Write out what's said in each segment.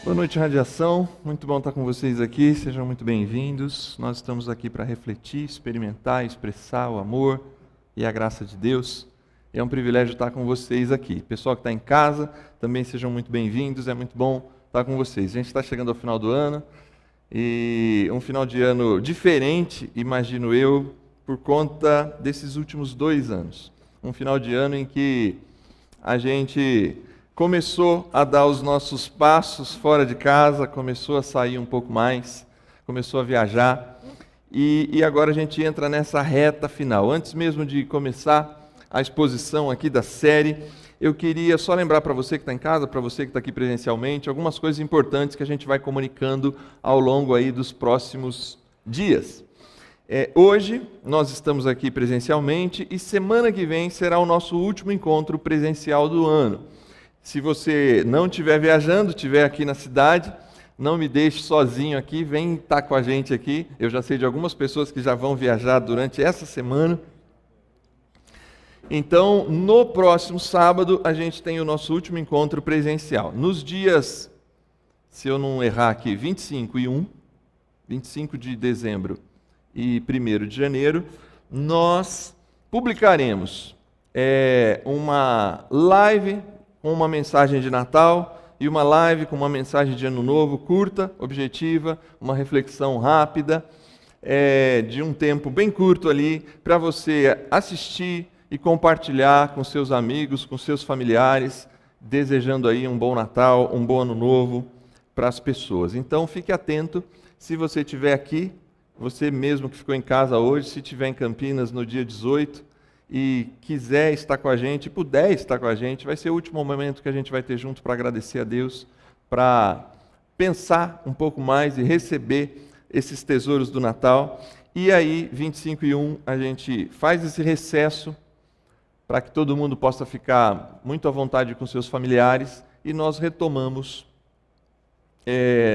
Boa noite, Radiação. Muito bom estar com vocês aqui. Sejam muito bem-vindos. Nós estamos aqui para refletir, experimentar, expressar o amor e a graça de Deus. É um privilégio estar com vocês aqui. Pessoal que está em casa, também sejam muito bem-vindos. É muito bom estar com vocês. A gente está chegando ao final do ano e um final de ano diferente, imagino eu, por conta desses últimos 2 anos. Um final de ano em que a gente começou a dar os nossos passos fora de casa, começou a sair um pouco mais, começou a viajar, e agora a gente entra nessa reta final. Antes mesmo de começar a exposição aqui da série, eu queria só lembrar para você que está em casa, para você que está aqui presencialmente, algumas coisas importantes que a gente vai comunicando ao longo aí dos próximos dias. Hoje nós estamos aqui presencialmente e semana que vem será o nosso último encontro presencial do ano. Se você não estiver viajando, estiver aqui na cidade, não me deixe sozinho aqui, vem estar com a gente aqui. Eu já sei de algumas pessoas que já vão viajar durante essa semana. Então, no próximo sábado, a gente tem o nosso último encontro presencial. Nos dias, se eu não errar aqui, 25 de dezembro e 1º de janeiro, nós publicaremos uma live com uma mensagem de Natal e uma live com uma mensagem de Ano Novo, curta, objetiva, uma reflexão rápida, de um tempo bem curto ali, para você assistir e compartilhar com seus amigos, com seus familiares, desejando aí um bom Natal, um bom Ano Novo para as pessoas. Então fique atento, se você estiver aqui, você mesmo que ficou em casa hoje, se estiver em Campinas no dia 18, e quiser estar com a gente, puder estar com a gente, vai ser o último momento que a gente vai ter junto para agradecer a Deus, para pensar um pouco mais e receber esses tesouros do Natal. E aí, 25 e 1, a gente faz esse recesso para que todo mundo possa ficar muito à vontade com seus familiares e nós retomamos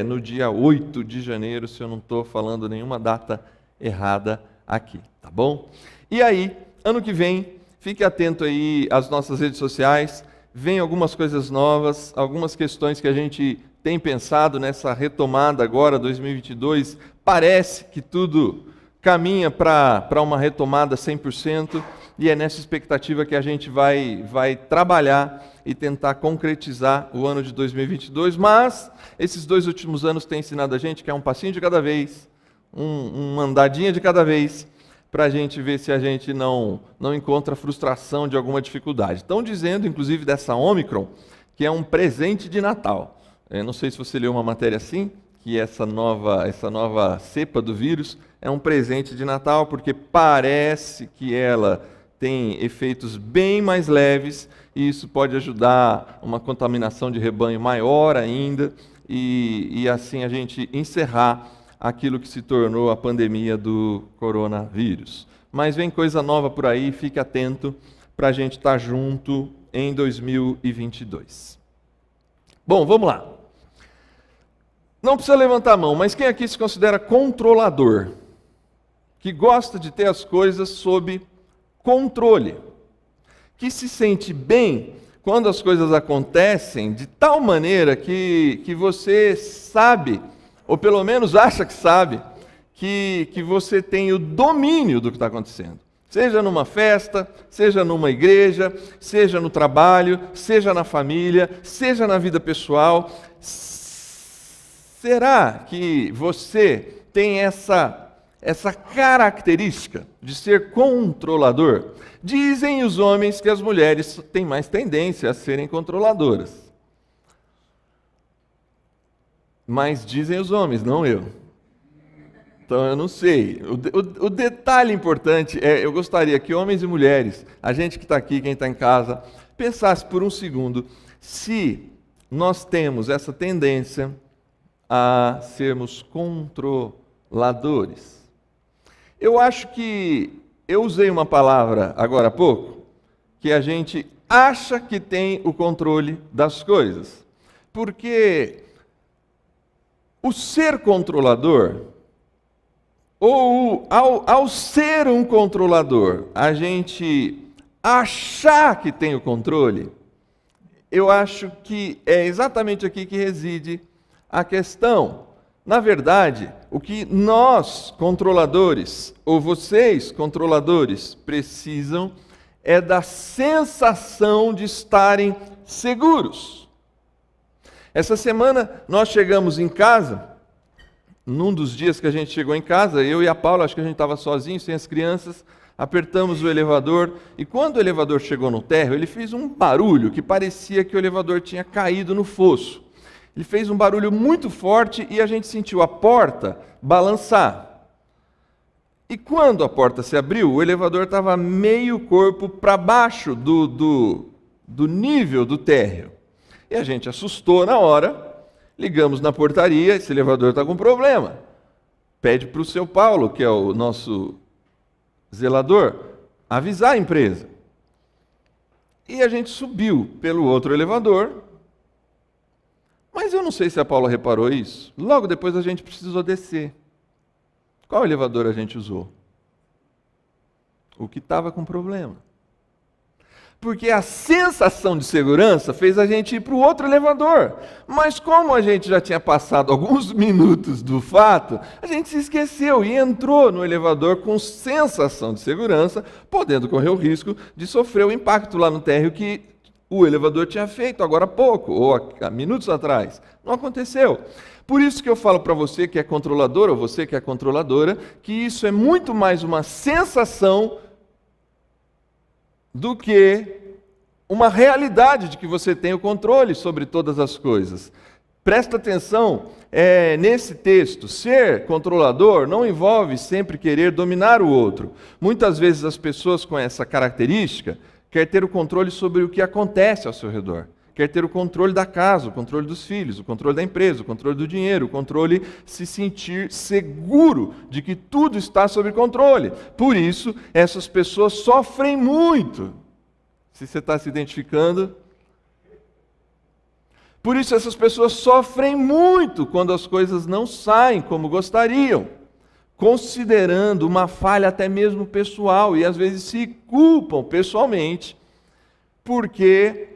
no dia 8 de janeiro, se eu não estou falando nenhuma data errada aqui, tá bom? E aí, ano que vem, fique atento aí às nossas redes sociais, vem algumas coisas novas, algumas questões que a gente tem pensado nessa retomada agora, 2022, parece que tudo caminha para uma retomada 100%, e é nessa expectativa que a gente vai trabalhar e tentar concretizar o ano de 2022, mas esses 2 últimos anos têm ensinado a gente que é um passinho de cada vez, uma andadinha de cada vez, para a gente ver se a gente não encontra frustração de alguma dificuldade. Estão dizendo, inclusive, dessa Ômicron, que é um presente de Natal. Eu não sei se você leu uma matéria assim, que essa nova cepa do vírus é um presente de Natal, porque parece que ela tem efeitos bem mais leves, e isso pode ajudar uma contaminação de rebanho maior ainda, e assim a gente encerrar aquilo que se tornou a pandemia do coronavírus. Mas vem coisa nova por aí, fique atento para a gente estar junto em 2022. Bom, vamos lá. Não precisa levantar a mão, mas quem aqui se considera controlador? Que gosta de ter as coisas sob controle? Que se sente bem quando as coisas acontecem de tal maneira que você sabe, ou pelo menos acha que sabe, que você tem o domínio do que está acontecendo. Seja numa festa, seja numa igreja, seja no trabalho, seja na família, seja na vida pessoal. Será que você tem essa característica de ser controlador? Dizem os homens que as mulheres têm mais tendência a serem controladoras. Mas dizem os homens, não eu. Então eu não sei. O detalhe importante eu gostaria que homens e mulheres, a gente que está aqui, quem está em casa, pensasse por um segundo se nós temos essa tendência a sermos controladores. Eu acho que eu usei uma palavra agora há pouco, que a gente acha que tem o controle das coisas. Porque o ser controlador, ou ao ser um controlador, a gente achar que tem o controle, eu acho que é exatamente aqui que reside a questão. Na verdade, o que nós, controladores, ou vocês, controladores, precisam é da sensação de estarem seguros. Essa semana nós chegamos em casa, num dos dias que a gente chegou em casa, eu e a Paula, acho que a gente estava sozinho, sem as crianças, apertamos o elevador, e quando o elevador chegou no térreo, ele fez um barulho que parecia que o elevador tinha caído no fosso. Ele fez um barulho muito forte e a gente sentiu a porta balançar. E quando a porta se abriu, o elevador estava meio corpo para baixo do nível do térreo. E a gente assustou na hora, ligamos na portaria, esse elevador está com problema. Pede para o seu Paulo, que é o nosso zelador, avisar a empresa. E a gente subiu pelo outro elevador, mas eu não sei se a Paula reparou isso. Logo depois a gente precisou descer. Qual elevador a gente usou? O que estava com problema. Porque a sensação de segurança fez a gente ir para o outro elevador. Mas como a gente já tinha passado alguns minutos do fato, a gente se esqueceu e entrou no elevador com sensação de segurança, podendo correr o risco de sofrer o impacto lá no térreo que o elevador tinha feito agora há pouco, ou há minutos atrás. Não aconteceu. Por isso que eu falo para você que é controlador, ou você que é controladora, que isso é muito mais uma sensação do que uma realidade de que você tem o controle sobre todas as coisas. Presta atenção nesse texto. Ser controlador não envolve sempre querer dominar o outro. Muitas vezes as pessoas com essa característica quer ter o controle sobre o que acontece ao seu redor. Quer ter o controle da casa, o controle dos filhos, o controle da empresa, o controle do dinheiro, o controle, se sentir seguro de que tudo está sob controle. Por isso, essas pessoas sofrem muito. Se você está se identificando. Por isso, essas pessoas sofrem muito quando as coisas não saem como gostariam, considerando uma falha até mesmo pessoal, e às vezes se culpam pessoalmente, porque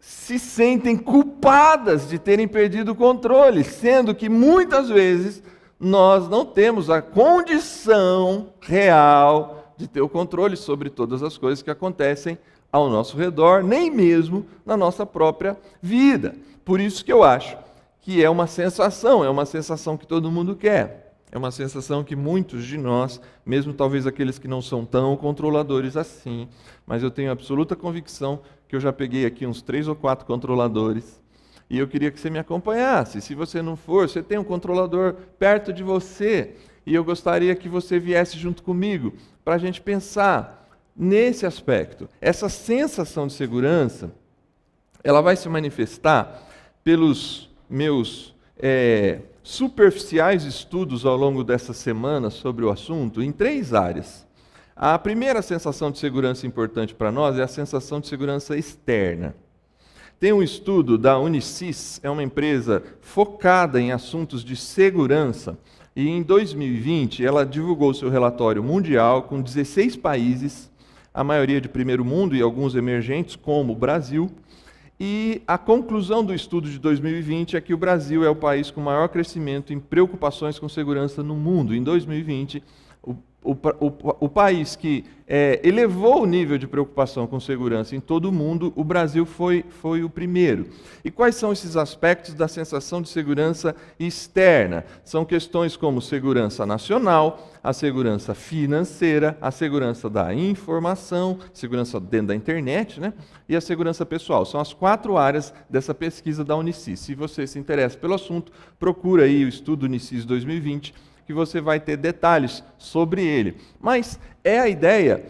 se sentem culpadas de terem perdido o controle, sendo que muitas vezes nós não temos a condição real de ter o controle sobre todas as coisas que acontecem ao nosso redor, nem mesmo na nossa própria vida. Por isso que eu acho que é uma sensação que todo mundo quer. É uma sensação que muitos de nós, mesmo talvez aqueles que não são tão controladores assim, mas eu tenho absoluta convicção que eu já peguei aqui uns 3 ou 4 controladores, e eu queria que você me acompanhasse. Se você não for, você tem um controlador perto de você, e eu gostaria que você viesse junto comigo, para a gente pensar nesse aspecto. Essa sensação de segurança, ela vai se manifestar pelos meus superficiais estudos ao longo dessa semana sobre o assunto em 3 áreas. A primeira sensação de segurança importante para nós é a sensação de segurança externa. Tem um estudo da Unisys, é uma empresa focada em assuntos de segurança, e em 2020 ela divulgou seu relatório mundial com 16 países, a maioria de primeiro mundo e alguns emergentes, como o Brasil. E a conclusão do estudo de 2020 é que o Brasil é o país com maior crescimento em preocupações com segurança no mundo. Em 2020, o país que elevou o nível de preocupação com segurança em todo o mundo, o Brasil foi o primeiro. E quais são esses aspectos da sensação de segurança externa? São questões como segurança nacional, a segurança financeira, a segurança da informação, segurança dentro da internet, né? E a segurança pessoal. São as 4 áreas dessa pesquisa da Unisys. Se você se interessa pelo assunto, procura aí o estudo Unisys 2020, que você vai ter detalhes sobre ele. Mas é a ideia,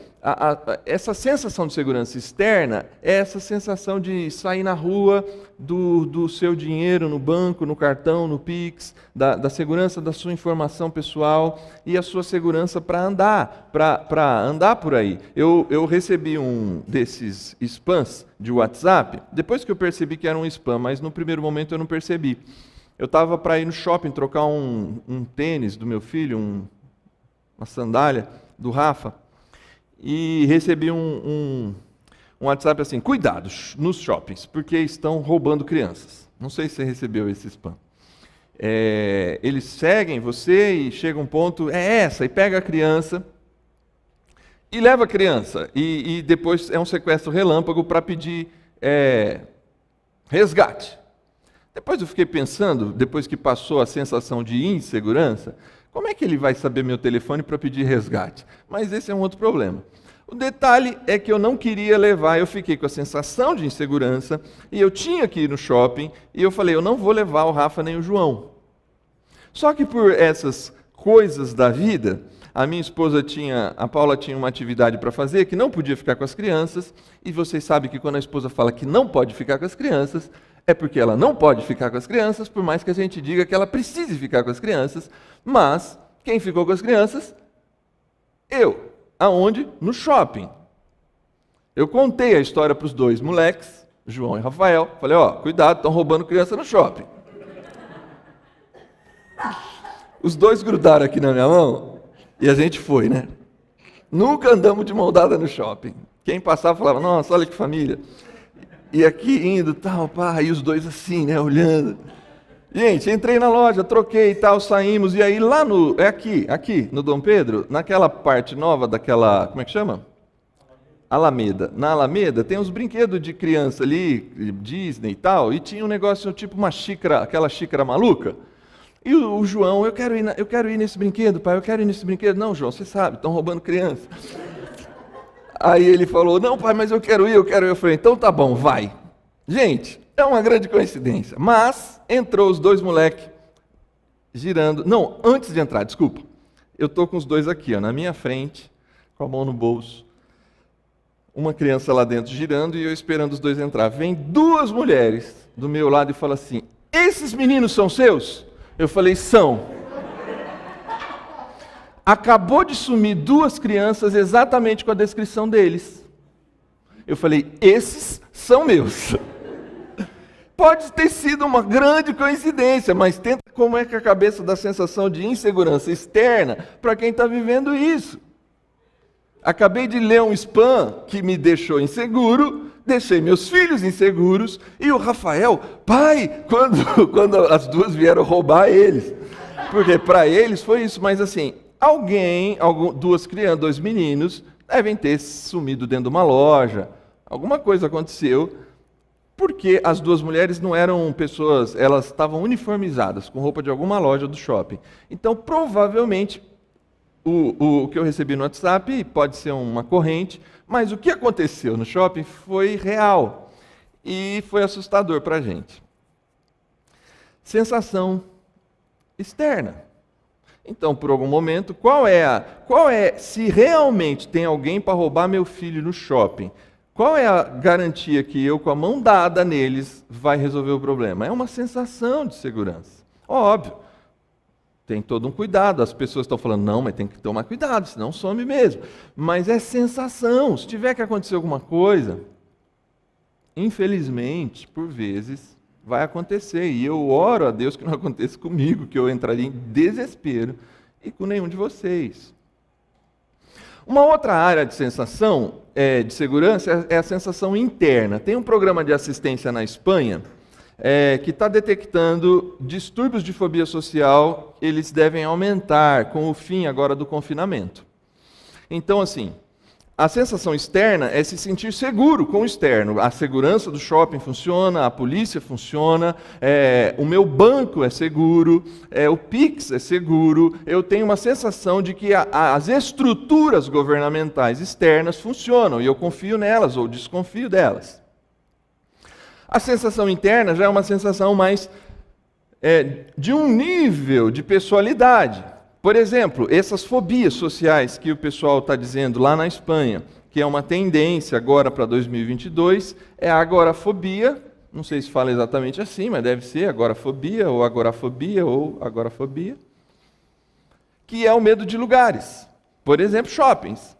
essa sensação de segurança externa, é essa sensação de sair na rua do seu dinheiro no banco, no cartão, no Pix, da segurança da sua informação pessoal e a sua segurança para andar por aí. Eu recebi um desses spams de WhatsApp, depois que eu percebi que era um spam, mas no primeiro momento eu não percebi. Eu estava para ir no shopping trocar um tênis do meu filho, uma sandália do Rafa, e recebi um WhatsApp assim: cuidado nos shoppings, porque estão roubando crianças. Não sei se você recebeu esse spam. Eles seguem você e chega um ponto, é essa, e pega a criança e leva a criança. E depois é um sequestro relâmpago para pedir resgate. Depois eu fiquei pensando, depois que passou a sensação de insegurança, como é que ele vai saber meu telefone para pedir resgate? Mas esse é um outro problema. O detalhe é que eu não queria levar, eu fiquei com a sensação de insegurança, e eu tinha que ir no shopping, e eu falei, eu não vou levar o Rafa nem o João. Só que por essas coisas da vida, a minha esposa a Paula tinha uma atividade para fazer, que não podia ficar com as crianças, e vocês sabem que quando a esposa fala que não pode ficar com as crianças, é porque ela não pode ficar com as crianças, por mais que a gente diga que ela precise ficar com as crianças, mas quem ficou com as crianças? Eu. Aonde? No shopping. Eu contei a história para os dois moleques, João e Rafael, falei, cuidado, estão roubando criança no shopping. Os dois grudaram aqui na minha mão e a gente foi, né? Nunca andamos de mão dada no shopping. Quem passava falava, nossa, olha que família. E aqui indo, tal, pá, e os dois assim, né, olhando. Gente, entrei na loja, troquei e tal, saímos, e aí lá aqui, no Dom Pedro, naquela parte nova daquela, como é que chama? Alameda. Na Alameda tem uns brinquedos de criança ali, Disney e tal, e tinha um negócio tipo uma xícara, aquela xícara maluca. E o João, eu quero ir nesse brinquedo, pai, eu quero ir nesse brinquedo. Não, João, você sabe, estão roubando criança. Aí ele falou, não, pai, mas eu quero ir. Eu falei, então tá bom, vai. Gente, é uma grande coincidência. Mas entrou os dois moleques girando. Não, antes de entrar, desculpa. Eu estou com os dois aqui, na minha frente, com a mão no bolso. Uma criança lá dentro girando e eu esperando os dois entrar. Vem duas mulheres do meu lado e falam assim, esses meninos são seus? Eu falei, são. Acabou de sumir duas crianças exatamente com a descrição deles. Eu falei, esses são meus. Pode ter sido uma grande coincidência, mas tenta como é que a cabeça dá sensação de insegurança externa para quem está vivendo isso. Acabei de ler um spam que me deixou inseguro, deixei meus filhos inseguros, e o Rafael, pai, quando as duas vieram roubar eles. Porque para eles foi isso, mas assim, duas crianças, dois meninos, devem ter sumido dentro de uma loja. Alguma coisa aconteceu, porque as duas mulheres não eram pessoas, elas estavam uniformizadas, com roupa de alguma loja do shopping. Então, provavelmente, o que eu recebi no WhatsApp pode ser uma corrente, mas o que aconteceu no shopping foi real e foi assustador para a gente. Sensação externa. Então, por algum momento, se realmente tem alguém para roubar meu filho no shopping, qual é a garantia que eu, com a mão dada neles, vai resolver o problema? É uma sensação de segurança. Óbvio, tem todo um cuidado. As pessoas estão falando, não, mas tem que tomar cuidado, senão some mesmo. Mas é sensação. Se tiver que acontecer alguma coisa, infelizmente, por vezes, vai acontecer. E eu oro a Deus que não aconteça comigo, que eu entraria em desespero e com nenhum de vocês. Uma outra área de sensação, de segurança, é a sensação interna. Tem um programa de assistência na Espanha que está detectando distúrbios de fobia social, eles devem aumentar com o fim agora do confinamento. Então, assim, a sensação externa é se sentir seguro com o externo. A segurança do shopping funciona, a polícia funciona, o meu banco é seguro, o Pix é seguro. Eu tenho uma sensação de que as estruturas governamentais externas funcionam e eu confio nelas ou desconfio delas. A sensação interna já é uma sensação mais de um nível de pessoalidade. Por exemplo, essas fobias sociais que o pessoal está dizendo lá na Espanha, que é uma tendência agora para 2022, é a agorafobia, não sei se fala exatamente assim, mas deve ser agorafobia, que é o medo de lugares. Por exemplo, shoppings.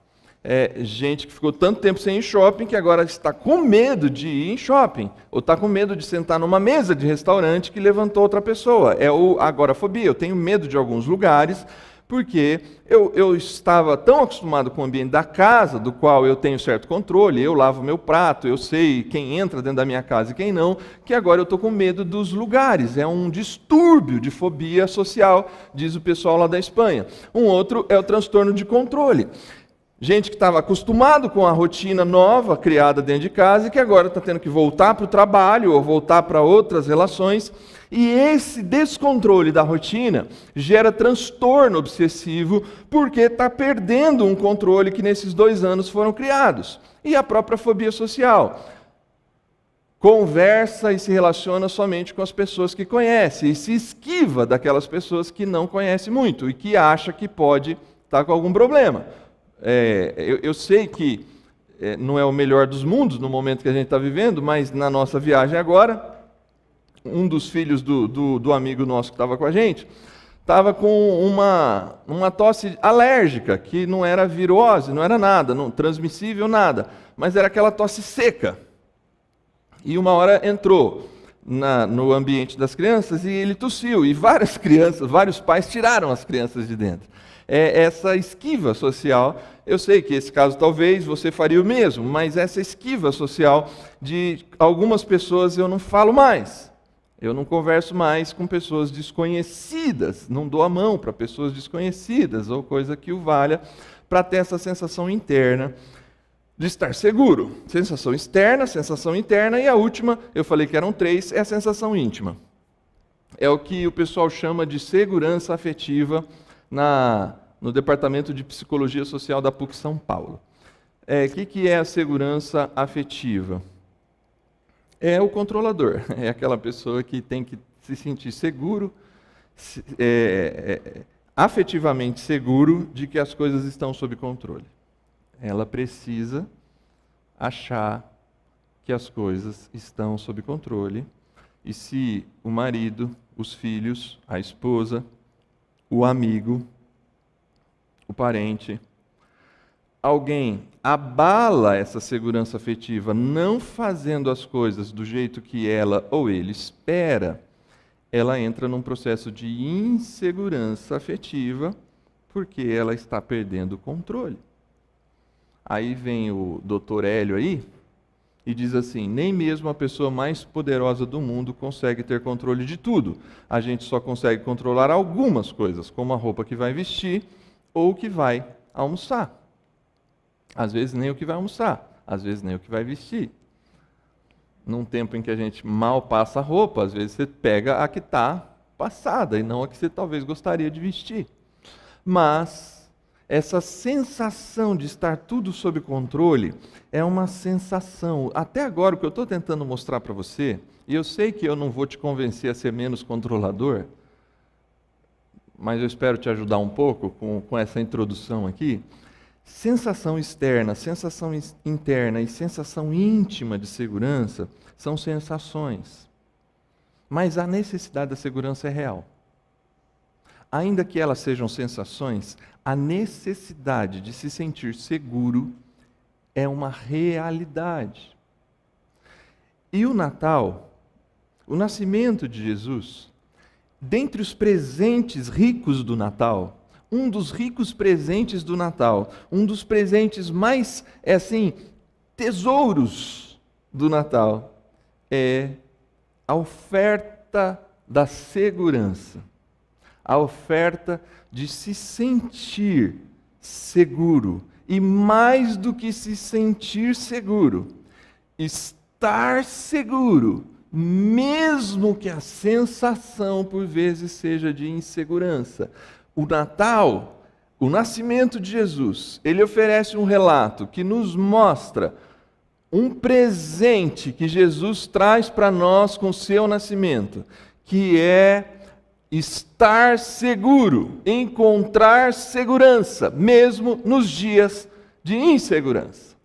Gente que ficou tanto tempo sem ir em shopping que agora está com medo de ir em shopping, ou está com medo de sentar numa mesa de restaurante que levantou outra pessoa. É a agorafobia. Eu tenho medo de alguns lugares, Porque eu estava tão acostumado com o ambiente da casa, do qual eu tenho certo controle, eu lavo meu prato, eu sei quem entra dentro da minha casa e quem não, que agora eu estou com medo dos lugares. É um distúrbio de fobia social, diz o pessoal lá da Espanha. Um outro é o transtorno de controle. Gente que estava acostumado com a rotina nova criada dentro de casa e que agora está tendo que voltar para o trabalho ou voltar para outras relações. E esse descontrole da rotina gera transtorno obsessivo porque está perdendo um controle que nesses 2 anos foram criados. E a própria fobia social. Conversa e se relaciona somente com as pessoas que conhece e se esquiva daquelas pessoas que não conhece muito e que acha que pode estar com algum problema. Eu sei que não é o melhor dos mundos no momento que a gente está vivendo, mas na nossa viagem agora, um dos filhos do amigo nosso que estava com a gente, estava com uma tosse alérgica, que não era virose, não era nada, não transmissível, nada, mas era aquela tosse seca. E uma hora entrou no ambiente das crianças e ele tossiu, e vários pais tiraram as crianças de dentro. Essa esquiva social, eu sei que esse caso talvez você faria o mesmo, mas essa esquiva social de algumas pessoas eu não falo mais. Eu não converso mais com pessoas desconhecidas, não dou a mão para pessoas desconhecidas ou coisa que o valha, para ter essa sensação interna de estar seguro. Sensação externa, sensação interna, e a última, eu falei que eram 3, é a sensação íntima. É o que o pessoal chama de segurança afetiva no Departamento de Psicologia Social da PUC São Paulo. O que é a segurança afetiva? É o controlador, é aquela pessoa que tem que se sentir seguro, afetivamente seguro de que as coisas estão sob controle. Ela precisa achar que as coisas estão sob controle, e se o marido, os filhos, a esposa, o amigo, o parente, alguém abala essa segurança afetiva, não fazendo as coisas do jeito que ela ou ele espera, ela entra num processo de insegurança afetiva, porque ela está perdendo o controle. Aí vem o Dr. Hélio aí e diz assim: nem mesmo a pessoa mais poderosa do mundo consegue ter controle de tudo. A gente só consegue controlar algumas coisas, como a roupa que vai vestir ou o que vai almoçar. Às vezes nem o que vai almoçar, às vezes nem o que vai vestir. Num tempo em que a gente mal passa a roupa, às vezes você pega a que está passada e não a que você talvez gostaria de vestir. Mas essa sensação de estar tudo sob controle é uma sensação. Até agora, o que eu estou tentando mostrar para você, e eu sei que eu não vou te convencer a ser menos controlador, mas eu espero te ajudar um pouco com essa introdução aqui. Sensação externa, sensação interna e sensação íntima de segurança são sensações. Mas a necessidade da segurança é real. Ainda que elas sejam sensações, a necessidade de se sentir seguro é uma realidade. E o Natal, o nascimento de Jesus, dentre os presentes ricos do Natal, um dos ricos presentes do Natal, um dos presentes mais, tesouros do Natal, é a oferta da segurança. A oferta de se sentir seguro. E mais do que se sentir seguro, estar seguro, mesmo que a sensação por vezes seja de insegurança. O Natal, o nascimento de Jesus, ele oferece um relato que nos mostra um presente que Jesus traz para nós com o seu nascimento, que é estar seguro, encontrar segurança, mesmo nos dias de insegurança.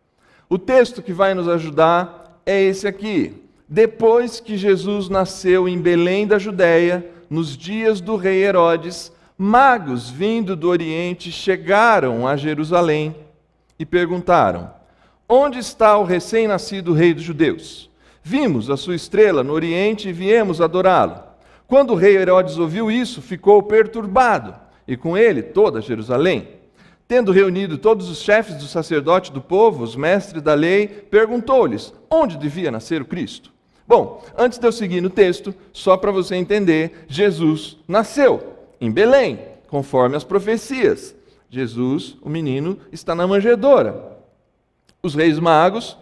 O texto que vai nos ajudar é esse aqui. Depois que Jesus nasceu em Belém da Judéia, nos dias do rei Herodes, magos vindo do Oriente chegaram a Jerusalém e perguntaram: onde está o recém-nascido rei dos judeus? Vimos a sua estrela no Oriente e viemos adorá-lo. Quando o rei Herodes ouviu isso, ficou perturbado e com ele toda Jerusalém. Tendo reunido todos os chefes do sacerdote do povo, os mestres da lei, perguntou-lhes onde devia nascer o Cristo. Bom, antes de eu seguir no texto, só para você entender, Jesus nasceu em Belém, conforme as profecias. Jesus, o menino, está na manjedoura. Os reis magos,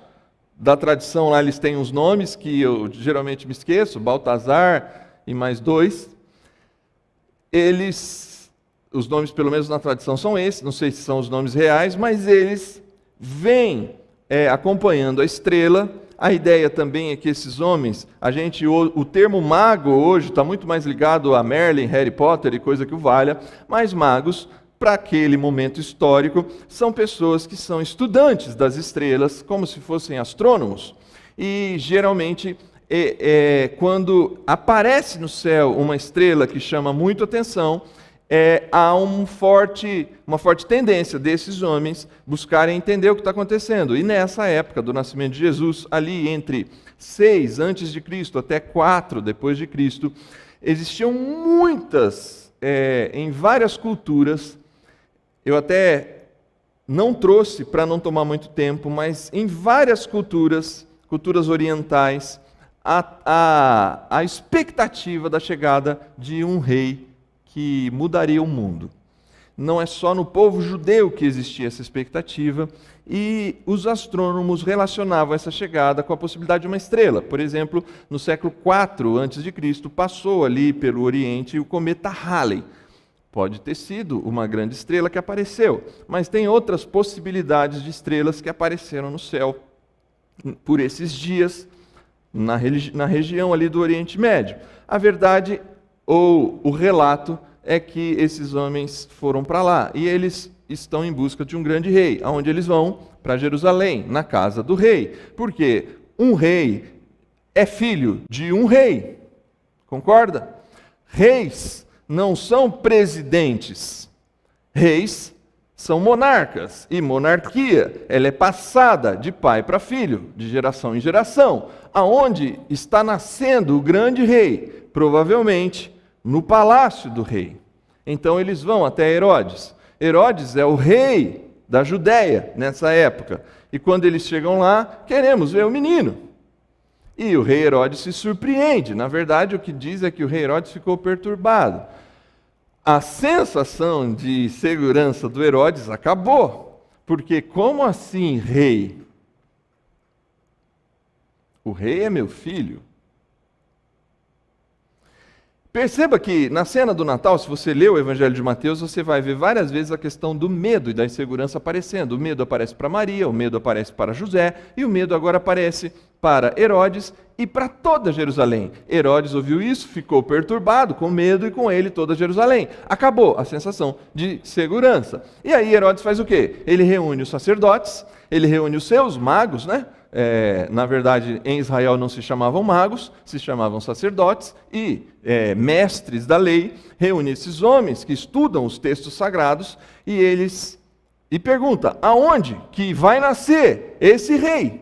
da tradição lá, eles têm uns nomes que eu geralmente me esqueço, Baltazar e mais dois. Os nomes, pelo menos na tradição, são esses, não sei se são os nomes reais, mas eles vêm acompanhando a estrela. A ideia também é que esses homens, o termo mago hoje está muito mais ligado a Merlin, Harry Potter e coisa que o valha, mas magos, para aquele momento histórico, são pessoas que são estudantes das estrelas, como se fossem astrônomos. E geralmente, quando aparece no céu uma estrela que chama muito atenção, há uma forte tendência desses homens buscarem entender o que está acontecendo. E nessa época do nascimento de Jesus, ali entre 6 antes de Cristo até 4 depois de Cristo, existiam muitas, em várias culturas. Eu até não trouxe para não tomar muito tempo, mas em várias culturas orientais, a expectativa da chegada de um rei que mudaria o mundo. Não é só no povo judeu que existia essa expectativa, e os astrônomos relacionavam essa chegada com a possibilidade de uma estrela. Por exemplo, no século IV a.C., passou ali pelo Oriente o cometa Halley. Pode ter sido uma grande estrela que apareceu, mas tem outras possibilidades de estrelas que apareceram no céu por esses dias, na região ali do Oriente Médio. A verdade, ou o relato, é que esses homens foram para lá, e eles estão em busca de um grande rei. Aonde eles vão? Para Jerusalém, na casa do rei. Porque um rei é filho de um rei. Concorda? Reis não são presidentes. Reis são monarcas. E monarquia, ela é passada de pai para filho, de geração em geração. Aonde está nascendo o grande rei? Provavelmente no palácio do rei. Então eles vão até Herodes. Herodes é o rei da Judéia nessa época. E quando eles chegam lá, queremos ver o menino. E o rei Herodes se surpreende. Na verdade, o que diz é que o rei Herodes ficou perturbado. A sensação de segurança do Herodes acabou. Porque como assim, rei? O rei é meu filho. Perceba que na cena do Natal, se você lê o Evangelho de Mateus, você vai ver várias vezes a questão do medo e da insegurança aparecendo. O medo aparece para Maria, o medo aparece para José, e o medo agora aparece para Herodes e para toda Jerusalém. Herodes ouviu isso, ficou perturbado, com medo, e com ele toda Jerusalém. Acabou a sensação de segurança. E aí Herodes faz o quê? Ele reúne os sacerdotes, ele reúne os seus magos, né? Na verdade, em Israel não se chamavam magos, se chamavam sacerdotes, e mestres da lei, reúne esses homens que estudam os textos sagrados, e pergunta, aonde que vai nascer esse rei?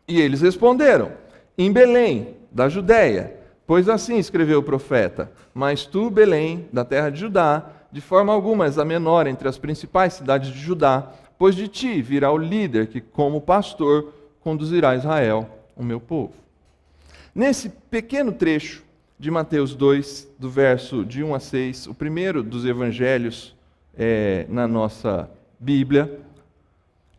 E eles responderam, em Belém, da Judéia, pois assim escreveu o profeta, mas tu, Belém, da terra de Judá, de forma alguma és a menor entre as principais cidades de Judá, pois de ti virá o líder que, como pastor, conduzirá Israel, o meu povo. Nesse pequeno trecho de Mateus 2, do verso de 1 a 6, o primeiro dos evangelhos na nossa Bíblia,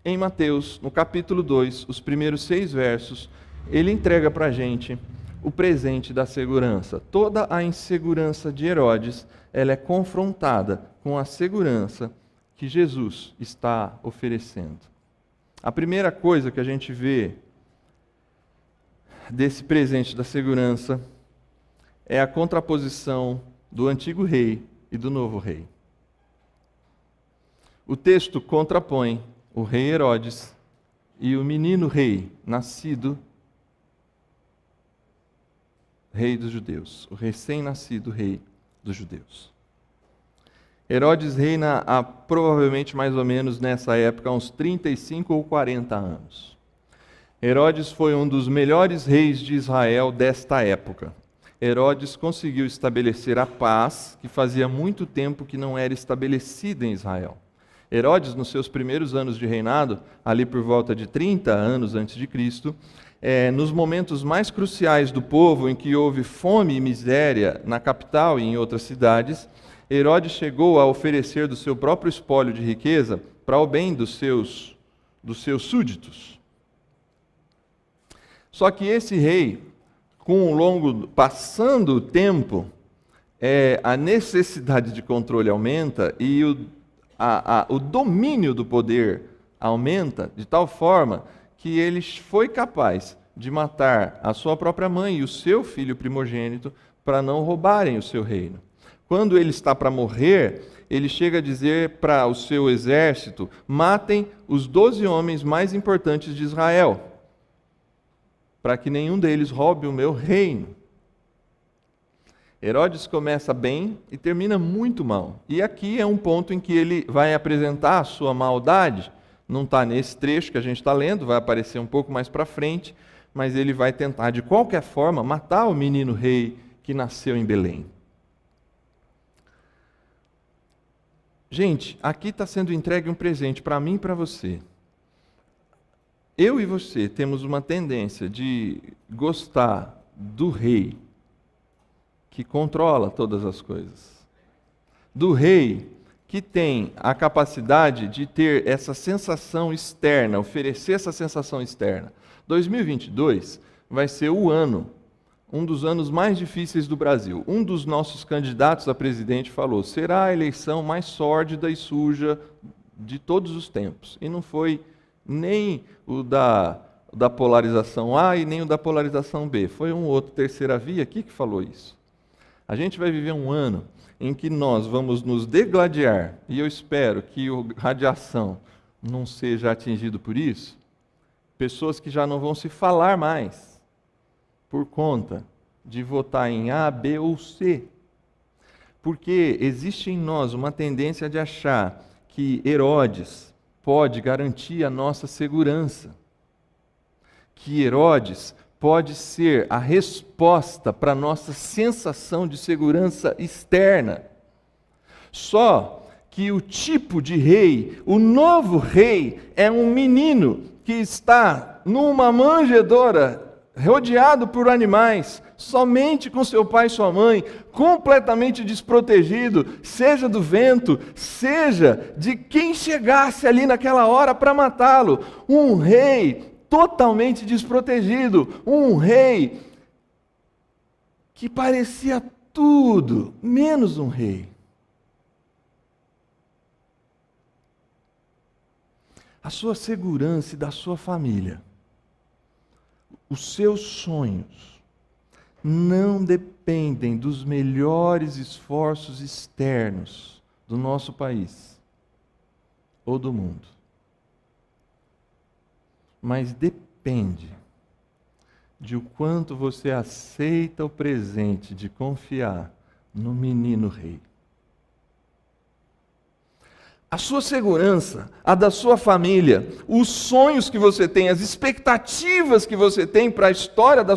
em Mateus, no capítulo 2, os primeiros 6 versos, ele entrega para a gente o presente da segurança. Toda a insegurança de Herodes, ela é confrontada com a segurança que Jesus está oferecendo. A primeira coisa que a gente vê desse presente da segurança é a contraposição do antigo rei e do novo rei. O texto contrapõe o rei Herodes e o menino rei, nascido rei dos judeus, o recém-nascido rei dos judeus. Herodes reina há provavelmente mais ou menos nessa época, uns 35 ou 40 anos. Herodes foi um dos melhores reis de Israel desta época. Herodes conseguiu estabelecer a paz que fazia muito tempo que não era estabelecida em Israel. Herodes, nos seus primeiros anos de reinado, ali por volta de 30 anos antes de Cristo, nos momentos mais cruciais do povo, em que houve fome e miséria na capital e em outras cidades, Herodes chegou a oferecer do seu próprio espólio de riqueza para o bem dos seus súditos. Só que esse rei, passando o tempo, a necessidade de controle aumenta e o domínio do poder aumenta de tal forma que ele foi capaz de matar a sua própria mãe e o seu filho primogênito para não roubarem o seu reino. Quando ele está para morrer, ele chega a dizer para o seu exército: matem os 12 homens mais importantes de Israel, para que nenhum deles roube o meu reino. Herodes começa bem e termina muito mal. E aqui é um ponto em que ele vai apresentar a sua maldade. Não está nesse trecho que a gente está lendo, vai aparecer um pouco mais para frente, mas ele vai tentar, de qualquer forma, matar o menino rei que nasceu em Belém. Gente, aqui está sendo entregue um presente para mim e para você. Eu e você temos uma tendência de gostar do rei que controla todas as coisas. Do rei que tem a capacidade de ter essa sensação externa, oferecer essa sensação externa. 2022 vai ser um dos anos mais difíceis do Brasil. Um dos nossos candidatos a presidente falou: será a eleição mais sórdida e suja de todos os tempos. E não foi nem o da polarização A e nem o da polarização B. Foi um outro terceira via aqui que falou isso. A gente vai viver um ano em que nós vamos nos degladiar, e eu espero que a radiação não seja atingido por isso, pessoas que já não vão se falar mais, por conta de votar em A, B ou C. Porque existe em nós uma tendência de achar que Herodes pode garantir a nossa segurança, que Herodes pode ser a resposta para a nossa sensação de segurança externa. Só que o tipo de rei, o novo rei, é um menino que está numa manjedoura, rodeado por animais, somente com seu pai e sua mãe, completamente desprotegido, seja do vento, seja de quem chegasse ali naquela hora para matá-lo. Um rei totalmente desprotegido, um rei que parecia tudo menos um rei. A sua segurança e da sua família, os seus sonhos, não dependem dos melhores esforços externos do nosso país ou do mundo, mas depende de o quanto você aceita o presente de confiar no menino rei. A sua segurança, a da sua família, os sonhos que você tem, as expectativas que você tem para a história da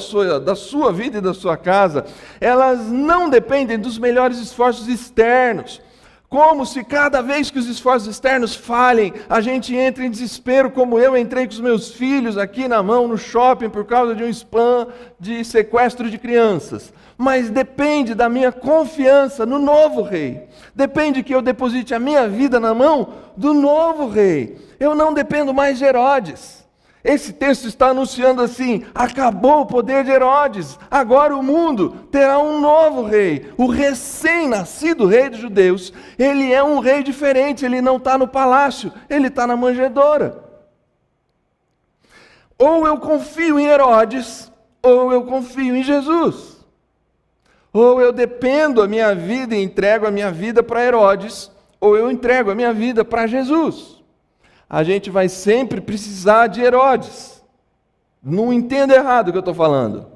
sua vida e da sua casa, elas não dependem dos melhores esforços externos. Como se cada vez que os esforços externos falhem, a gente entra em desespero, como eu entrei com os meus filhos aqui na mão no shopping por causa de um spam de sequestro de crianças. Mas depende da minha confiança no novo rei. Depende que eu deposite a minha vida na mão do novo rei. Eu não dependo mais de Herodes. Esse texto está anunciando assim: acabou o poder de Herodes, agora o mundo terá um novo rei. O recém-nascido rei dos judeus, ele é um rei diferente, ele não está no palácio, ele está na manjedoura. Ou eu confio em Herodes, ou eu confio em Jesus. Ou eu dependo a minha vida e entrego a minha vida para Herodes, ou eu entrego a minha vida para Jesus. A gente vai sempre precisar de Herodes. Não entenda errado o que eu estou falando.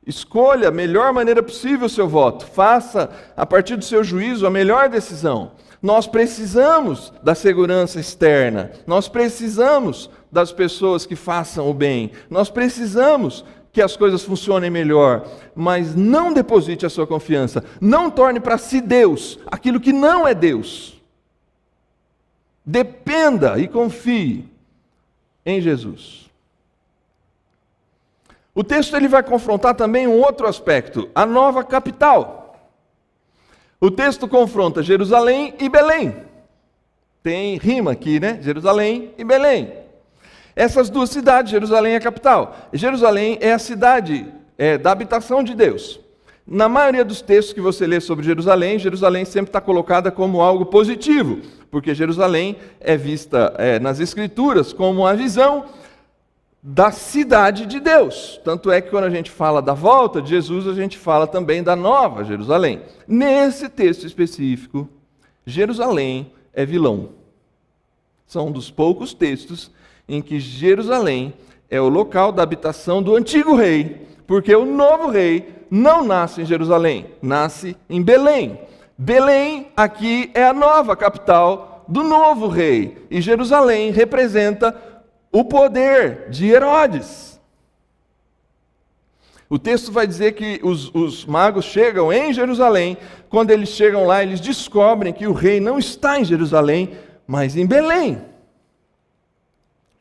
Escolha a melhor maneira possível o seu voto. Faça, a partir do seu juízo, a melhor decisão. Nós precisamos da segurança externa. Nós precisamos das pessoas que façam o bem. Nós precisamos que as coisas funcionem melhor, mas não deposite a sua confiança, não torne para si Deus aquilo que não é Deus. Dependa e confie em Jesus. O texto ele vai confrontar também um outro aspecto, a nova capital. O texto confronta Jerusalém e Belém. Tem rima aqui, né? Jerusalém e Belém. Essas duas cidades, Jerusalém é a capital. Jerusalém é a cidade da habitação de Deus. Na maioria dos textos que você lê sobre Jerusalém, Jerusalém sempre está colocada como algo positivo, porque Jerusalém é vista nas Escrituras como a visão da cidade de Deus. Tanto é que quando a gente fala da volta de Jesus, a gente fala também da nova Jerusalém. Nesse texto específico, Jerusalém é vilão. São um dos poucos textos em que Jerusalém é o local da habitação do antigo rei, porque o novo rei não nasce em Jerusalém, nasce em Belém. Belém aqui é a nova capital do novo rei, e Jerusalém representa o poder de Herodes. O texto vai dizer que os magos chegam em Jerusalém. Quando eles chegam lá, eles descobrem que o rei não está em Jerusalém, mas em Belém.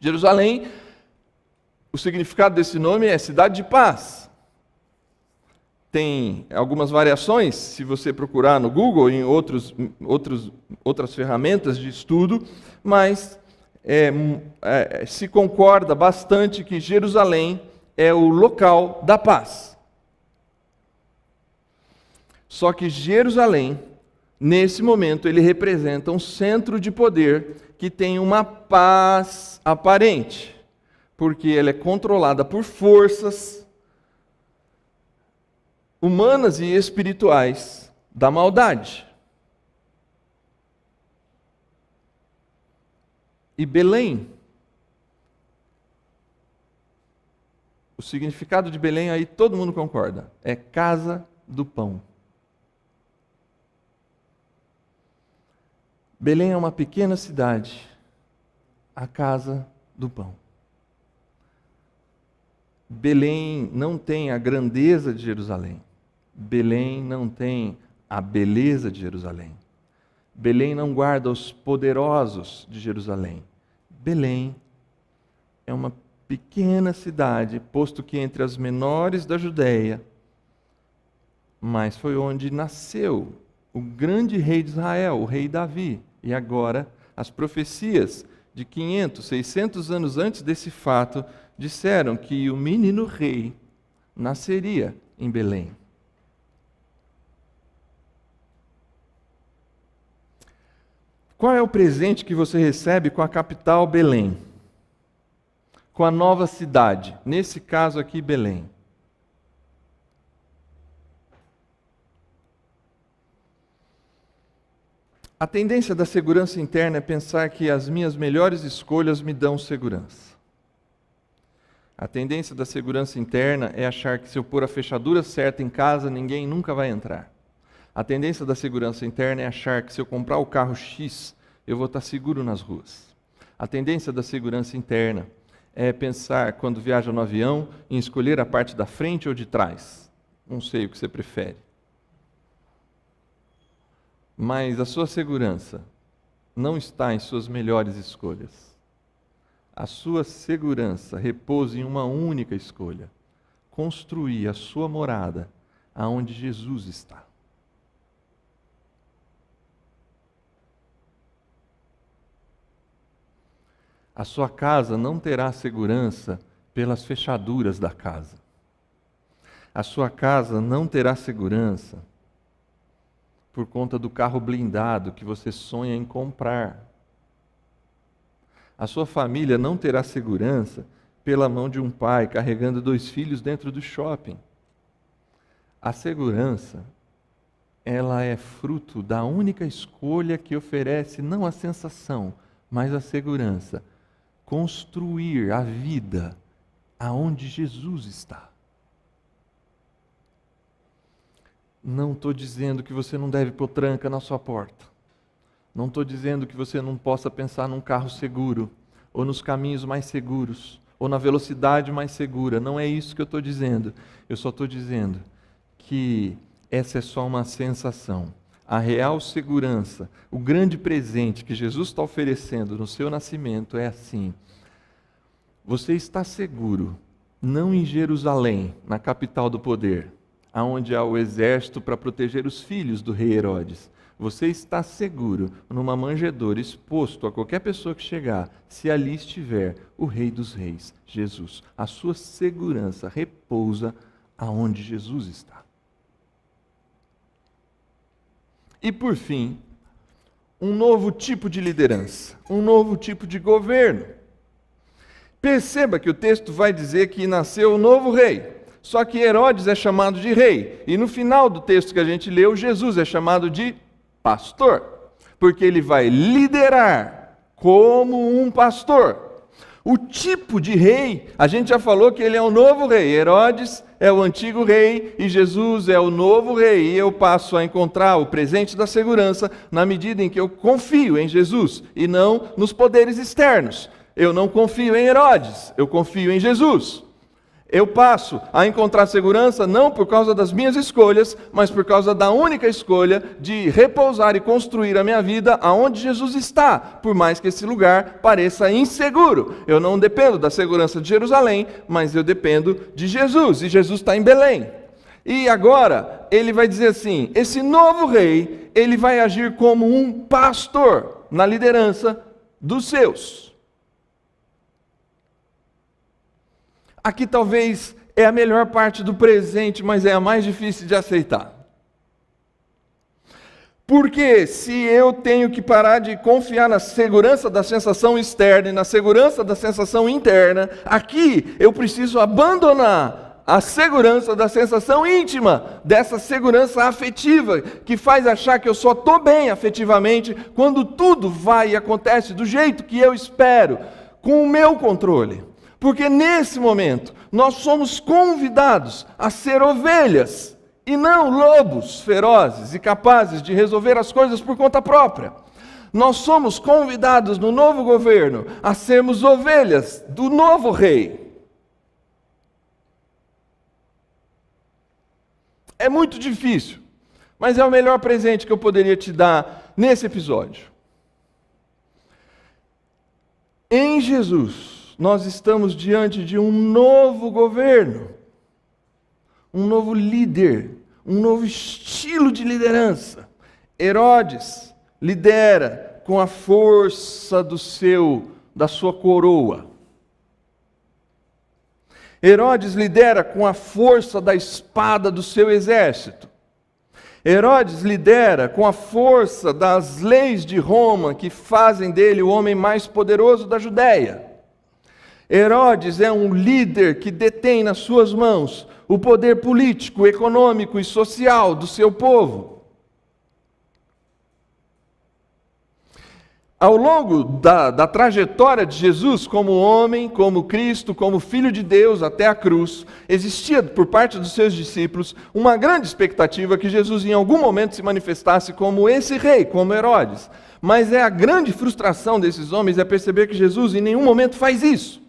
Jerusalém, o significado desse nome é cidade de paz. Tem algumas variações, se você procurar no Google, em outras ferramentas de estudo, mas se concorda bastante que Jerusalém é o local da paz. Só que Jerusalém, nesse momento, ele representa um centro de poder que tem uma paz aparente, porque ela é controlada por forças humanas e espirituais da maldade. E Belém, o significado de Belém aí todo mundo concorda, é casa do pão. Belém é uma pequena cidade, a casa do pão. Belém não tem a grandeza de Jerusalém. Belém não tem a beleza de Jerusalém. Belém não guarda os poderosos de Jerusalém. Belém é uma pequena cidade, posto que entre as menores da Judéia, mas foi onde nasceu o grande rei de Israel, o rei Davi. E agora, as profecias de 500, 600 anos antes desse fato, disseram que o menino rei nasceria em Belém. Qual é o presente que você recebe com a capital Belém? Com a nova cidade, nesse caso aqui, Belém. A tendência da segurança interna é pensar que as minhas melhores escolhas me dão segurança. A tendência da segurança interna é achar que se eu pôr a fechadura certa em casa, ninguém nunca vai entrar. A tendência da segurança interna é achar que se eu comprar o carro X, eu vou estar seguro nas ruas. A tendência da segurança interna é pensar, quando viaja no avião, em escolher a parte da frente ou de trás. Não sei o que você prefere. Mas a sua segurança não está em suas melhores escolhas. A sua segurança repousa em uma única escolha: construir a sua morada aonde Jesus está. A sua casa não terá segurança pelas fechaduras da casa. A sua casa não terá segurança por conta do carro blindado que você sonha em comprar. A sua família não terá segurança pela mão de um pai carregando 2 filhos dentro do shopping. A segurança, ela é fruto da única escolha que oferece não a sensação, mas a segurança. Construir a vida aonde Jesus está. Não estou dizendo que você não deve pôr tranca na sua porta. Não estou dizendo que você não possa pensar num carro seguro ou nos caminhos mais seguros ou na velocidade mais segura. Não é isso que eu estou dizendo. Eu só estou dizendo que essa é só uma sensação. A real segurança, o grande presente que Jesus está oferecendo no seu nascimento é assim: você está seguro, não em Jerusalém, na capital do poder, aonde há o exército para proteger os filhos do rei Herodes. Você está seguro numa manjedoura, exposto a qualquer pessoa que chegar, se ali estiver o Rei dos Reis, Jesus. A sua segurança repousa aonde Jesus está. E por fim, um novo tipo de liderança, um novo tipo de governo. Perceba que o texto vai dizer que nasceu um novo rei, só que Herodes é chamado de rei, e no final do texto que a gente leu, Jesus é chamado de pastor, porque ele vai liderar como um pastor. O tipo de rei, a gente já falou que ele é o novo rei. Herodes é o antigo rei e Jesus é o novo rei. E eu passo a encontrar o presente da segurança na medida em que eu confio em Jesus e não nos poderes externos. Eu não confio em Herodes, eu confio em Jesus. Eu passo a encontrar segurança não por causa das minhas escolhas, mas por causa da única escolha de repousar e construir a minha vida aonde Jesus está, por mais que esse lugar pareça inseguro. Eu não dependo da segurança de Jerusalém, mas eu dependo de Jesus, e Jesus está em Belém. E agora, ele vai dizer assim, esse novo rei, ele vai agir como um pastor na liderança dos seus. Aqui talvez é a melhor parte do presente, mas é a mais difícil de aceitar. Porque se eu tenho que parar de confiar na segurança da sensação externa e na segurança da sensação interna, aqui eu preciso abandonar a segurança da sensação íntima, dessa segurança afetiva, que faz achar que eu só estou bem afetivamente, quando tudo vai e acontece do jeito que eu espero, com o meu controle. Porque nesse momento, nós somos convidados a ser ovelhas, e não lobos ferozes e capazes de resolver as coisas por conta própria. Nós somos convidados no novo governo a sermos ovelhas do novo rei. É muito difícil, mas é o melhor presente que eu poderia te dar nesse episódio. Em Jesus, nós estamos diante de um novo governo, um novo líder, um novo estilo de liderança. Herodes lidera com a força da sua coroa. Herodes lidera com a força da espada do seu exército. Herodes lidera com a força das leis de Roma, que fazem dele o homem mais poderoso da Judéia. Herodes é um líder que detém nas suas mãos o poder político, econômico e social do seu povo. Ao longo da trajetória de Jesus como homem, como Cristo, como Filho de Deus até a cruz, existia por parte dos seus discípulos uma grande expectativa que Jesus em algum momento se manifestasse como esse rei, como Herodes. Mas a grande frustração desses homens é perceber que Jesus em nenhum momento faz isso.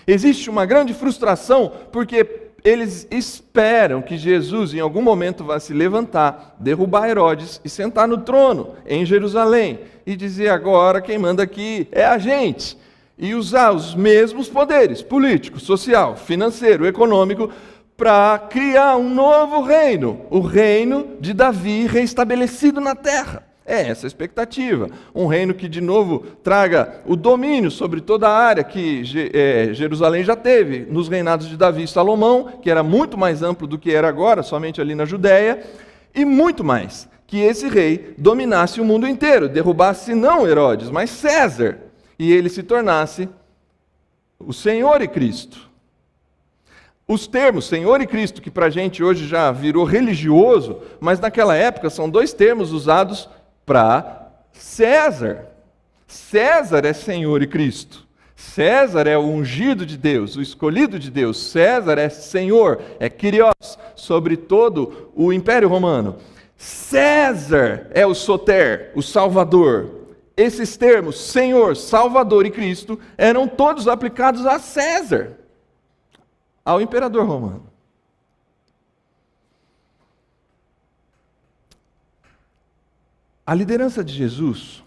Existe uma grande frustração porque eles esperam que Jesus em algum momento vá se levantar, derrubar Herodes e sentar no trono em Jerusalém e dizer agora quem manda aqui é a gente, e usar os mesmos poderes político, social, financeiro, econômico para criar um novo reino, o reino de Davi reestabelecido na terra. É essa a expectativa. Um reino que, de novo, traga o domínio sobre toda a área que Jerusalém já teve nos reinados de Davi e Salomão, que era muito mais amplo do que era agora, somente ali na Judéia, e muito mais, que esse rei dominasse o mundo inteiro, derrubasse não Herodes, mas César, e ele se tornasse o Senhor e Cristo. Os termos Senhor e Cristo, que para a gente hoje já virou religioso, mas naquela época são dois termos usados para César. César é Senhor e Cristo. César é o ungido de Deus, o escolhido de Deus. César é Senhor, é Kyrios, sobre todo o Império Romano. César é o Soter, o Salvador. esses termos, Senhor, Salvador e Cristo, eram todos aplicados a César, ao imperador romano. A liderança de Jesus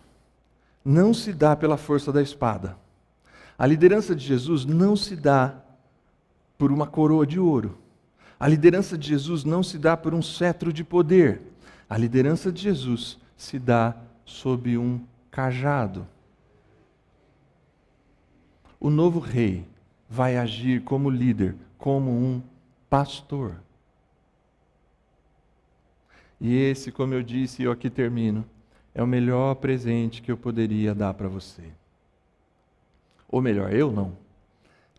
não se dá pela força da espada. A liderança de Jesus não se dá por uma coroa de ouro. A liderança de Jesus não se dá por um cetro de poder. A liderança de Jesus se dá sob um cajado. O novo rei vai agir como líder, como um pastor. E esse, como eu disse, e eu aqui termino, é o melhor presente que eu poderia dar para você. Ou melhor, eu não.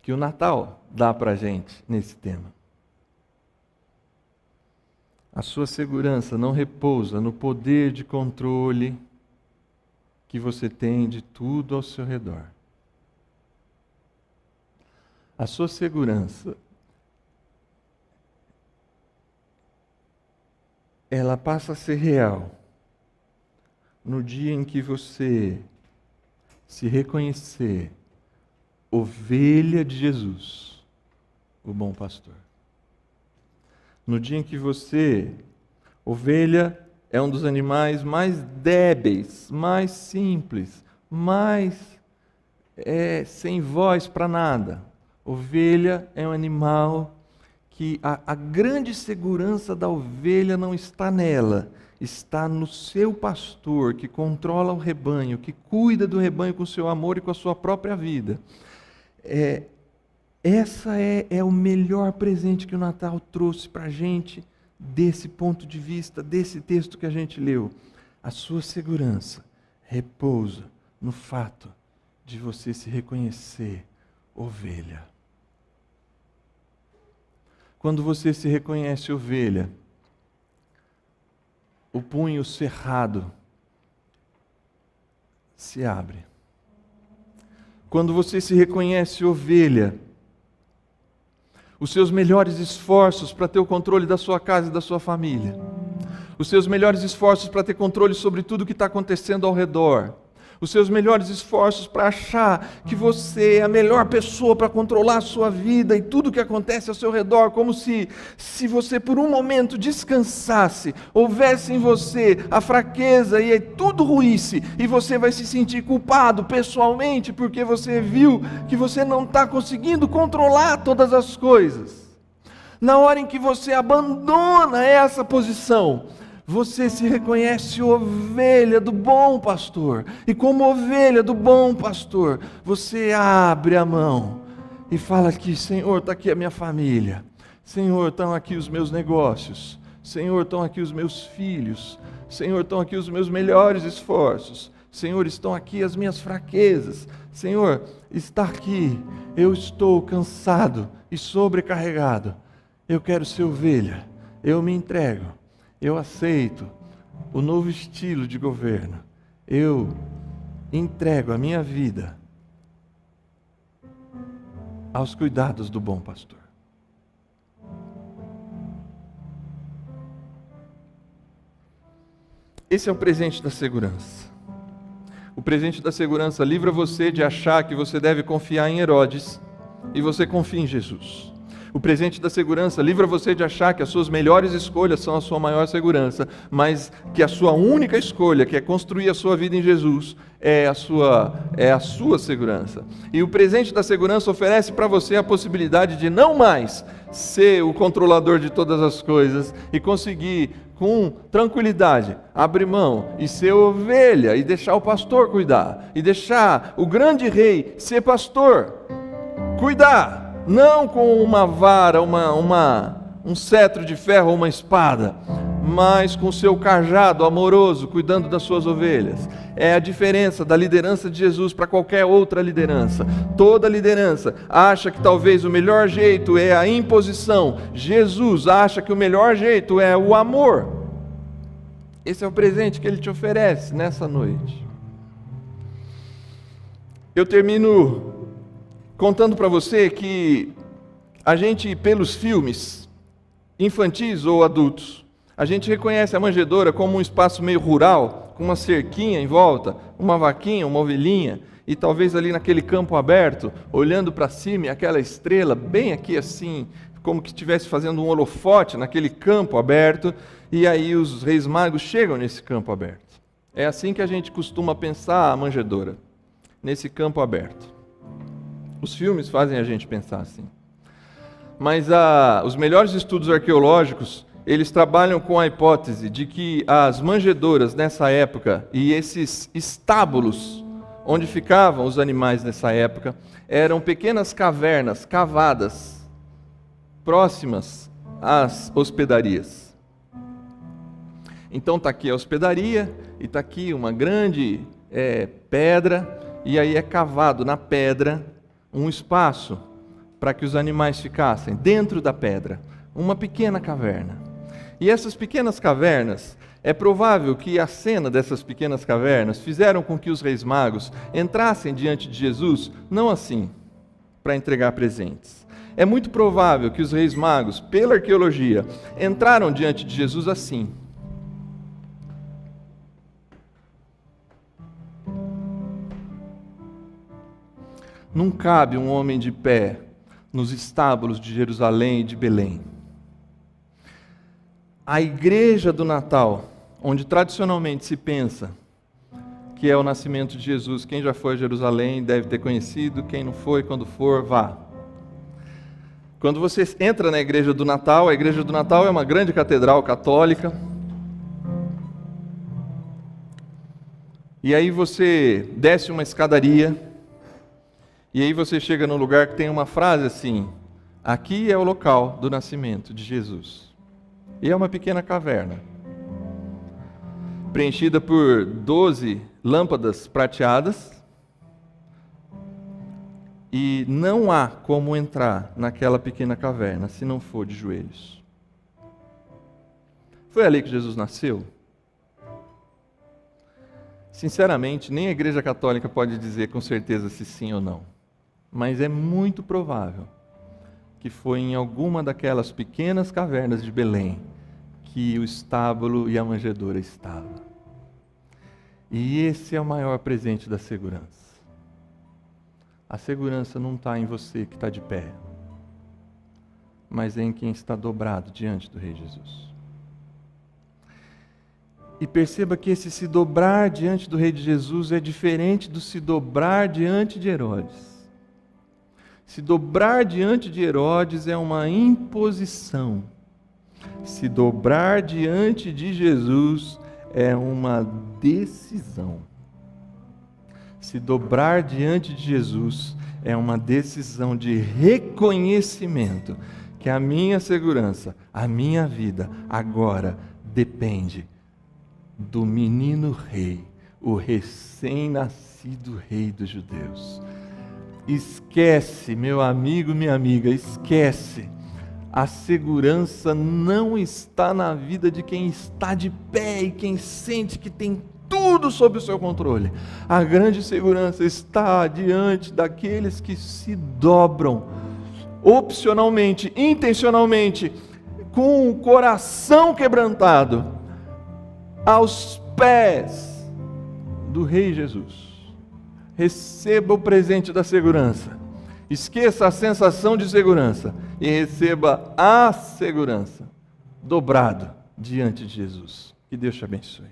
Que o Natal dá para a gente nesse tema. A sua segurança não repousa no poder de controle que você tem de tudo ao seu redor. A sua segurança, ela passa a ser real no dia em que você se reconhecer ovelha de Jesus, o bom pastor. No dia em que você, ovelha é um dos animais mais débeis, mais simples, mais sem voz para nada. Ovelha é um animal que a grande segurança da ovelha não está nela, está no seu pastor que controla o rebanho, que cuida do rebanho com o seu amor e com a sua própria vida. Essa é o melhor presente que o Natal trouxe para a gente, desse ponto de vista, desse texto que a gente leu. A sua segurança repousa no fato de você se reconhecer ovelha. Quando você se reconhece ovelha, o punho cerrado se abre. Quando você se reconhece ovelha, os seus melhores esforços para ter o controle da sua casa e da sua família, os seus melhores esforços para ter controle sobre tudo que está acontecendo ao redor, os seus melhores esforços para achar que você é a melhor pessoa para controlar a sua vida e tudo que acontece ao seu redor, como se você por um momento descansasse, houvesse em você a fraqueza e tudo ruísse, e você vai se sentir culpado pessoalmente porque você viu que você não está conseguindo controlar todas as coisas. Na hora em que você abandona essa posição, você se reconhece ovelha do bom pastor. E como ovelha do bom pastor, você abre a mão e fala aqui: Senhor, está aqui a minha família. Senhor, estão aqui os meus negócios. Senhor, estão aqui os meus filhos. Senhor, estão aqui os meus melhores esforços. Senhor, estão aqui as minhas fraquezas. Senhor, está aqui. Eu estou cansado e sobrecarregado. Eu quero ser ovelha. Eu me entrego. Eu aceito o novo estilo de governo. Eu entrego a minha vida aos cuidados do bom pastor. Esse é o presente da segurança. O presente da segurança livra você de achar que você deve confiar em Herodes e você confia em Jesus. O presente da segurança livra você de achar que as suas melhores escolhas são a sua maior segurança, mas que a sua única escolha, que é construir a sua vida em Jesus, é a sua segurança. E o presente da segurança oferece para você a possibilidade de não mais ser o controlador de todas as coisas e conseguir, com tranquilidade, abrir mão e ser ovelha e deixar o pastor cuidar, e deixar o grande rei ser pastor, cuidar. Não com uma vara, um cetro de ferro ou uma espada, mas com o seu cajado amoroso, cuidando das suas ovelhas. É a diferença da liderança de Jesus para qualquer outra liderança. Toda liderança acha que talvez o melhor jeito é a imposição. Jesus acha que o melhor jeito é o amor. Esse é o presente que Ele te oferece nessa noite. Eu termino contando para você que a gente, pelos filmes, infantis ou adultos, a gente reconhece a manjedoura como um espaço meio rural, com uma cerquinha em volta, uma vaquinha, uma ovelhinha, e talvez ali naquele campo aberto, olhando para cima, e aquela estrela bem aqui assim, como que estivesse fazendo um holofote naquele campo aberto, e aí os reis magos chegam nesse campo aberto. É assim que a gente costuma pensar a manjedoura, nesse campo aberto. Os filmes fazem a gente pensar assim. Mas os melhores estudos arqueológicos, eles trabalham com a hipótese de que as manjedouras nessa época e esses estábulos onde ficavam os animais nessa época eram pequenas cavernas cavadas próximas às hospedarias. Então está aqui a hospedaria e está aqui uma grande pedra, e aí é cavado na pedra um espaço para que os animais ficassem dentro da pedra, uma pequena caverna. E essas pequenas cavernas, é provável que a cena dessas pequenas cavernas fizeram com que os reis magos entrassem diante de Jesus, não assim, para entregar presentes. É muito provável que os reis magos, pela arqueologia, entraram diante de Jesus assim. Não cabe um homem de pé nos estábulos de Jerusalém e de Belém. A igreja do Natal, onde tradicionalmente se pensa que é o nascimento de Jesus, quem já foi a Jerusalém deve ter conhecido, quem não foi, quando for, vá. Quando você entra na igreja do Natal, a igreja do Natal é uma grande catedral católica, e aí você desce uma escadaria, e aí você chega num lugar que tem uma frase assim: aqui é o local do nascimento de Jesus. E é uma pequena caverna, preenchida por 12 lâmpadas prateadas, e não há como entrar naquela pequena caverna se não for de joelhos. Foi ali que Jesus nasceu? Sinceramente, nem a Igreja Católica pode dizer com certeza se sim ou não. Mas é muito provável que foi em alguma daquelas pequenas cavernas de Belém que o estábulo e a manjedoura estavam. E esse é o maior presente da segurança. A segurança não está em você que está de pé, mas em quem está dobrado diante do Rei Jesus. E perceba que esse se dobrar diante do Rei de Jesus é diferente do se dobrar diante de Herodes. Se dobrar diante de Herodes é uma imposição. Se dobrar diante de Jesus é uma decisão. Se dobrar diante de Jesus é uma decisão de reconhecimento que a minha segurança, a minha vida, agora depende do menino rei, o recém-nascido rei dos judeus. Esquece, meu amigo, minha amiga, esquece. A segurança não está na vida de quem está de pé e quem sente que tem tudo sob o seu controle. A grande segurança está diante daqueles que se dobram, opcionalmente, intencionalmente, com o coração quebrantado, aos pés do Rei Jesus. Receba o presente da segurança. Esqueça a sensação de segurança e receba a segurança dobrado diante de Jesus. Que Deus te abençoe.